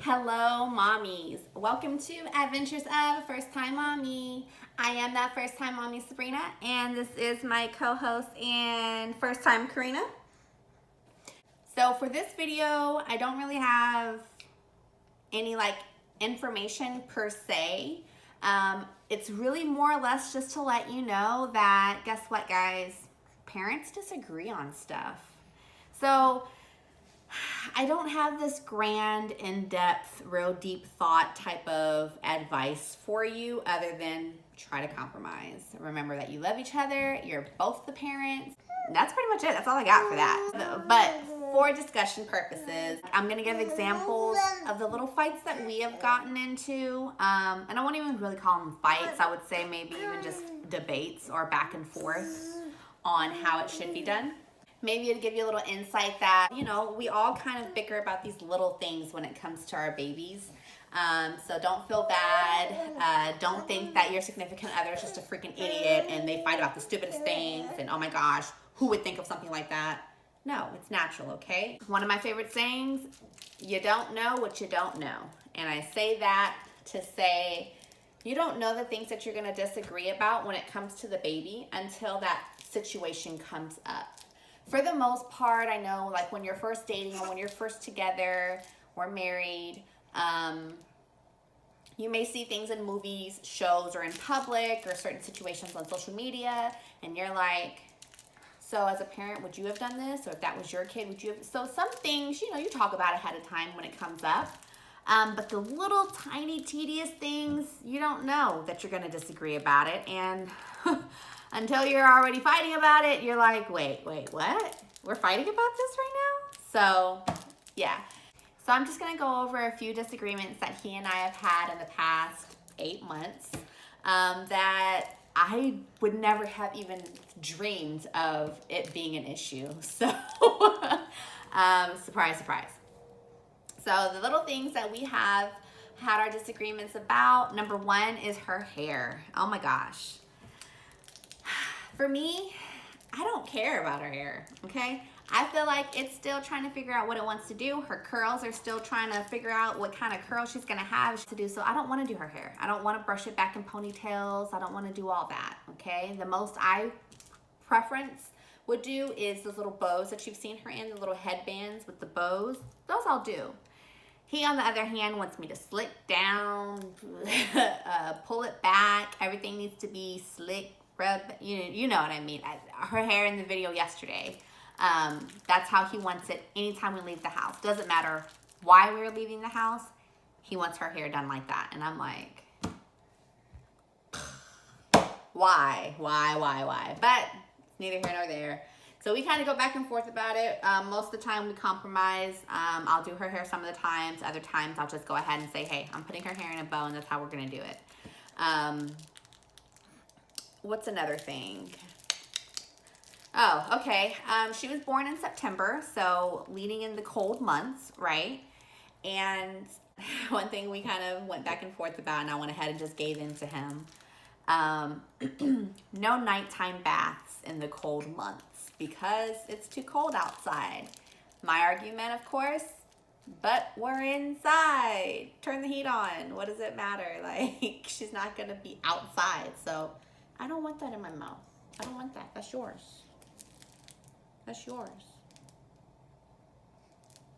Hello, mommies. Welcome to Adventures of First Time Mommy. I am that first time mommy, Sabrina, and this is my co-host and first time Karina. So for this video, I don't really have any information per se. It's really more or less just to let you know that, guess what, guys? Parents disagree on stuff. So I don't have this grand, in-depth, real deep thought type of advice for you other than try to compromise. Remember that you love each other, you're both the parents. That's pretty much it. That's all I got for that. But for discussion purposes, I'm going to give examples of the little fights that we have gotten into. And I won't even really call them fights. I would say maybe even just debates or back and forth on how it should be done. Maybe it'll give you a little insight that, we all kind of bicker about these little things when it comes to our babies. So don't feel bad. Don't think that your significant other is just a freaking idiot and they fight about the stupidest things and oh my gosh, who would think of something like that? No, it's natural, okay? One of my favorite sayings, you don't know what you don't know. And I say that to say, you don't know the things that you're gonna disagree about when it comes to the baby until that situation comes up. For the most part, I know when you're first dating or when you're first together or married, you may see things in movies, shows, or in public or certain situations on social media, and you're like, so as a parent, would you have done this? Or if that was your kid, would you have? So some things, you talk about ahead of time when it comes up. But the little tiny tedious things, you don't know that you're going to disagree about it. And until you're already fighting about it, you're like, wait, what? We're fighting about this right now? So, yeah. So I'm just going to go over a few disagreements that he and I have had in the past 8 months that I would never have even dreamed of it being an issue. So, surprise, surprise. So the little things that we have had our disagreements about, number one is her hair. Oh my gosh. For me, I don't care about her hair, okay? I feel like it's still trying to figure out what it wants to do. Her curls are still trying to figure out what kind of curl she's gonna have to do. So I don't wanna do her hair. I don't wanna brush it back in ponytails. I don't wanna do all that, okay? The most I preference would do is those little bows that you've seen her in, the little headbands with the bows. Those I'll do. He, on the other hand, wants me to slick down, pull it back. Everything needs to be slick, rub, you know what I mean. Her hair in the video yesterday, that's how he wants it anytime we leave the house. Doesn't matter why we're leaving the house, he wants her hair done like that. And I'm like, why? But neither here nor there. So we kind of go back and forth about it. Most of the time we compromise. I'll do her hair some of the times. Other times I'll just go ahead and say, hey, I'm putting her hair in a bow and that's how we're going to do it. What's another thing? Oh, okay. She was born in September, so leading in the cold months, right? And one thing we kind of went back and forth about, and I went ahead and just gave in to him. No nighttime baths in the cold months because it's too cold outside. My argument, of course, but we're inside. Turn the heat on. What does it matter? She's not going to be outside. So I don't want that in my mouth. I don't want that. That's yours. That's yours.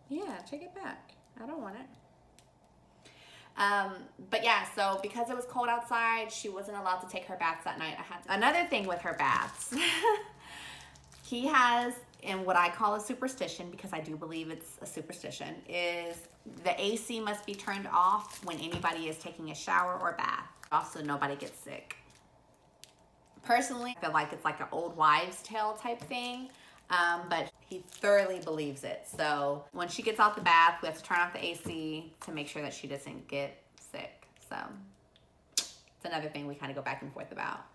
Yeah, take it back. I don't want it. But yeah, so because it was cold outside, she wasn't allowed to take her baths that night. Another thing with her baths. He has, and what I call a superstition, because I do believe it's a superstition, is the AC must be turned off when anybody is taking a shower or bath. Also, nobody gets sick. Personally, I feel like it's like an old wives' tale type thing, but he thoroughly believes it. So when she gets out the bath, we have to turn off the AC to make sure that she doesn't get sick. So it's another thing we kind of go back and forth about.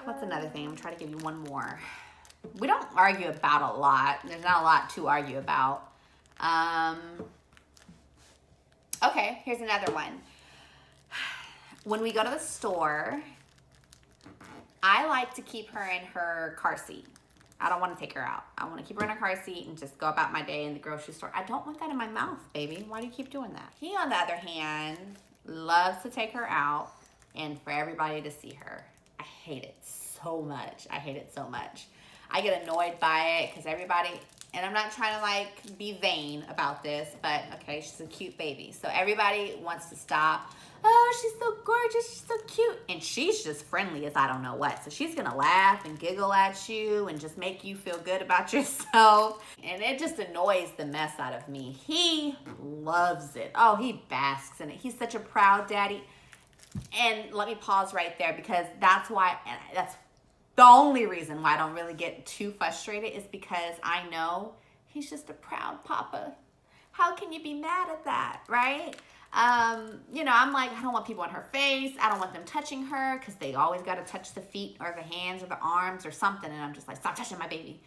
What's another thing? I'm trying to give you one more. We don't argue about a lot. There's not a lot to argue about. Okay, here's another one. When we go to the store, I like to keep her in her car seat. I don't want to take her out. I want to keep her in a car seat and just go about my day in the grocery store. I don't want that in my mouth, baby. Why do you keep doing that? He, on the other hand, loves to take her out and for everybody to see her. I hate it so much. I hate it so much. I get annoyed by it because everybody, and I'm not trying to like be vain about this, but okay, she's a cute baby. So everybody wants to stop. Oh, she's so gorgeous, she's so cute. And she's just friendly as I don't know what. So she's gonna laugh and giggle at you and just make you feel good about yourself. And it just annoys the mess out of me. He loves it. Oh, he basks in it. He's such a proud daddy. And let me pause right there because that's why, and that's the only reason why I don't really get too frustrated is because I know he's just a proud papa. How can you be mad at that, right? You know, I'm like, I don't want people in her face. I don't want them touching her because they always got to touch the feet or the hands or the arms or something. And I'm just like, stop touching my baby.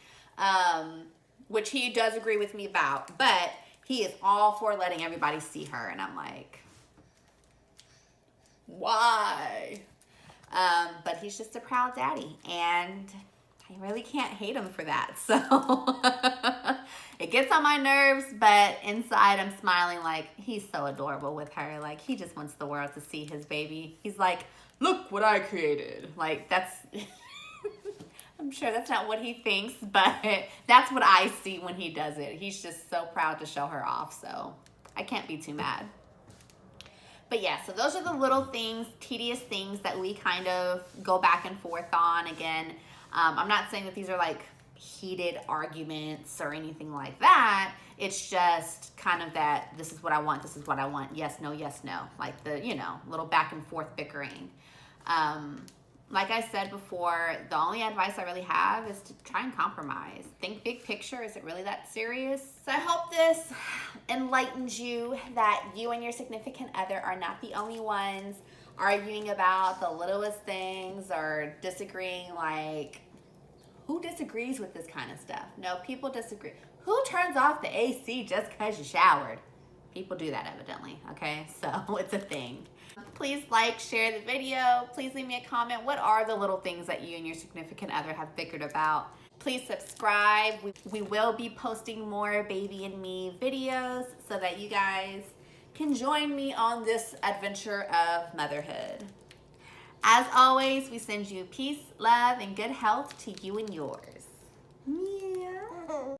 Which he does agree with me about. But he is all for letting everybody see her. And I'm like, why? But he's just a proud daddy. And I really can't hate him for that. So it gets on my nerves, but inside I'm smiling like he's so adorable with her. Like he just wants the world to see his baby. He's like, look what I created. Like that's, I'm sure that's not what he thinks, but that's what I see when he does it. He's just so proud to show her off. So I can't be too mad. But yeah, so those are the little things, tedious things that we kind of go back and forth on. Again, I'm not saying that these are like heated arguments or anything like that. It's just kind of that this is what I want, this is what I want, yes, no, like the, you know, little back and forth bickering. Like I said before, the only advice I really have is to try and compromise. Think big picture. Is it really that serious? So I hope this enlightens you that you and your significant other are not the only ones arguing about the littlest things or disagreeing. Like, who disagrees with this kind of stuff? No, people disagree. Who turns off the AC just because you showered? People do that evidently, okay? So it's a thing. Please like, share the video. Please leave me a comment. What are the little things that you and your significant other have bickered about? Please subscribe. We will be posting more Baby and Me videos so that you guys can join me on this adventure of motherhood. As always, we send you peace, love, and good health to you and yours.